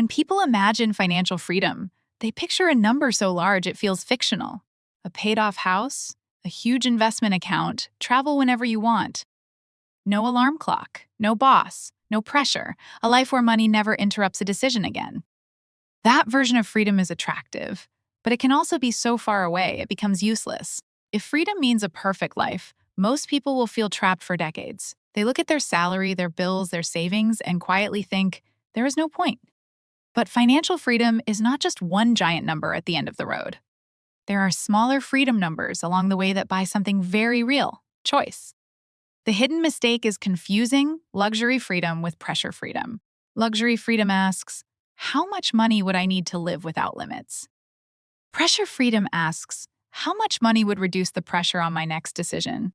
When people imagine financial freedom, they picture a number so large it feels fictional. A paid-off house, a huge investment account, travel whenever you want. No alarm clock, no boss, no pressure, a life where money never interrupts a decision again. That version of freedom is attractive, but it can also be so far away it becomes useless. If freedom means a perfect life, most people will feel trapped for decades. They look at their salary, their bills, their savings, and quietly think, there is no point. But financial freedom is not just one giant number at the end of the road. There are smaller freedom numbers along the way that buy something very real: choice. The hidden mistake is confusing luxury freedom with pressure freedom. Luxury freedom asks, how much money would I need to live without limits? Pressure freedom asks, how much money would reduce the pressure on my next decision?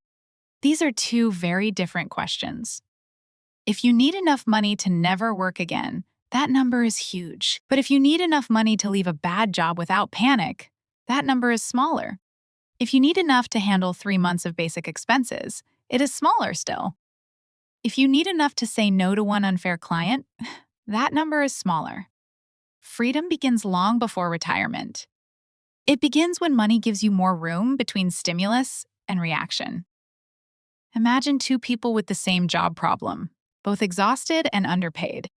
These are two very different questions. If you need enough money to never work again, that number is huge. But if you need enough money to leave a bad job without panic, that number is smaller. If you need enough to handle 3 months of basic expenses, it is smaller still. If you need enough to say no to one unfair client, that number is smaller. Freedom begins long before retirement. It begins when money gives you more room between stimulus and reaction. Imagine two people with the same job problem, both exhausted and underpaid.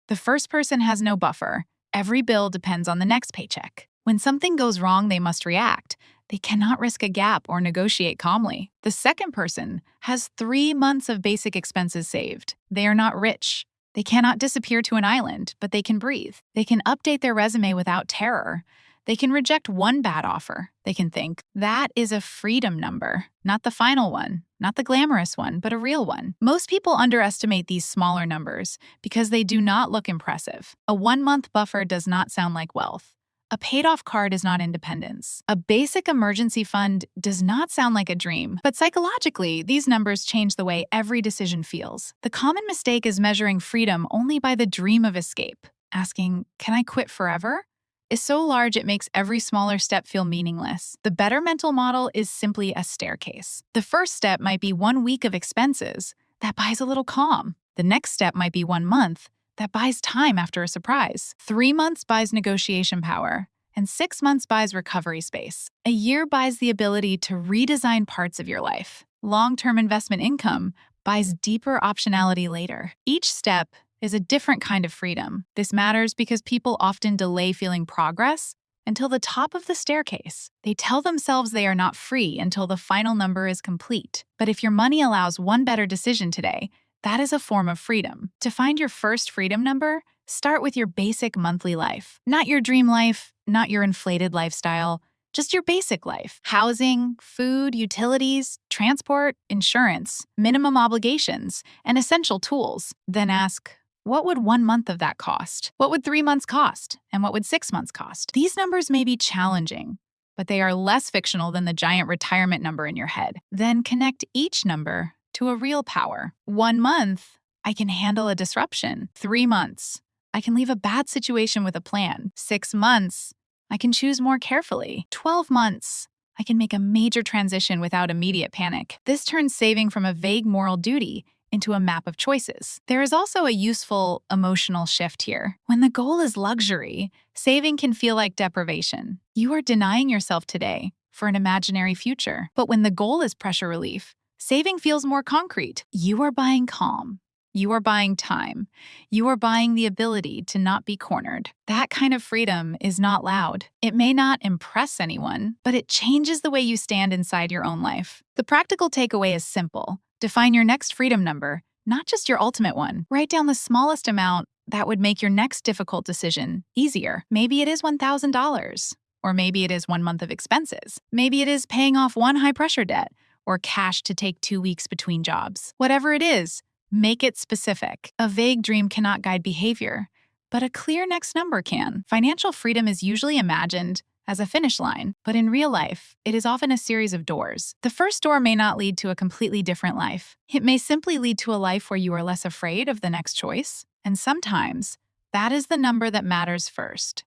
The first person has no buffer. Every bill depends on the next paycheck. When something goes wrong, they must react. They cannot risk a gap or negotiate calmly. The second person has 3 months of basic expenses saved. They are not rich. They cannot disappear to an island, but they can breathe. They can update their resume without terror. They can reject one bad offer. They can think, that is a freedom number, not the final one, not the glamorous one, but a real one. Most people underestimate these smaller numbers because they do not look impressive. A 1-month buffer does not sound like wealth. A paid-off card is not independence. A basic emergency fund does not sound like a dream. But psychologically, these numbers change the way every decision feels. The common mistake is measuring freedom only by the dream of escape. Asking, can I quit forever? Is so large it makes every smaller step feel meaningless. The better mental model is simply a staircase. The first step might be 1 week of expenses. That buys a little calm. The next step might be 1 month. That buys time after a surprise. 3 months buys negotiation power, and 6 months buys recovery space. A year buys the ability to redesign parts of your life. Long-term investment income buys deeper optionality later. Each step is a different kind of freedom. This matters because people often delay feeling progress until the top of the staircase. They tell themselves they are not free until the final number is complete. But if your money allows one better decision today, that is a form of freedom. To find your first freedom number, start with your basic monthly life. Not your dream life, not your inflated lifestyle, just your basic life. Housing, food, utilities, transport, insurance, minimum obligations, and essential tools. Then ask, what would 1 month of that cost? What would 3 months cost? And what would 6 months cost? These numbers may be challenging, but they are less fictional than the giant retirement number in your head. Then connect each number to a real power. 1 month, I can handle a disruption. 3 months, I can leave a bad situation with a plan. 6 months, I can choose more carefully. 12 months, I can make a major transition without immediate panic. This turns saving from a vague moral duty into a map of choices. There is also a useful emotional shift here. When the goal is luxury, saving can feel like deprivation. You are denying yourself today for an imaginary future. But when the goal is pressure relief, saving feels more concrete. You are buying calm. You are buying time. You are buying the ability to not be cornered. That kind of freedom is not loud. It may not impress anyone, but it changes the way you stand inside your own life. The practical takeaway is simple. Define your next freedom number, not just your ultimate one. Write down the smallest amount that would make your next difficult decision easier. Maybe it is $1,000, or maybe it is 1 month of expenses. Maybe it is paying off one high-pressure debt, or cash to take 2 weeks between jobs. Whatever it is, make it specific. A vague dream cannot guide behavior, but a clear next number can. Financial freedom is usually imagined as a finish line, but in real life, it is often a series of doors. The first door may not lead to a completely different life. It may simply lead to a life where you are less afraid of the next choice, and sometimes that is the number that matters first.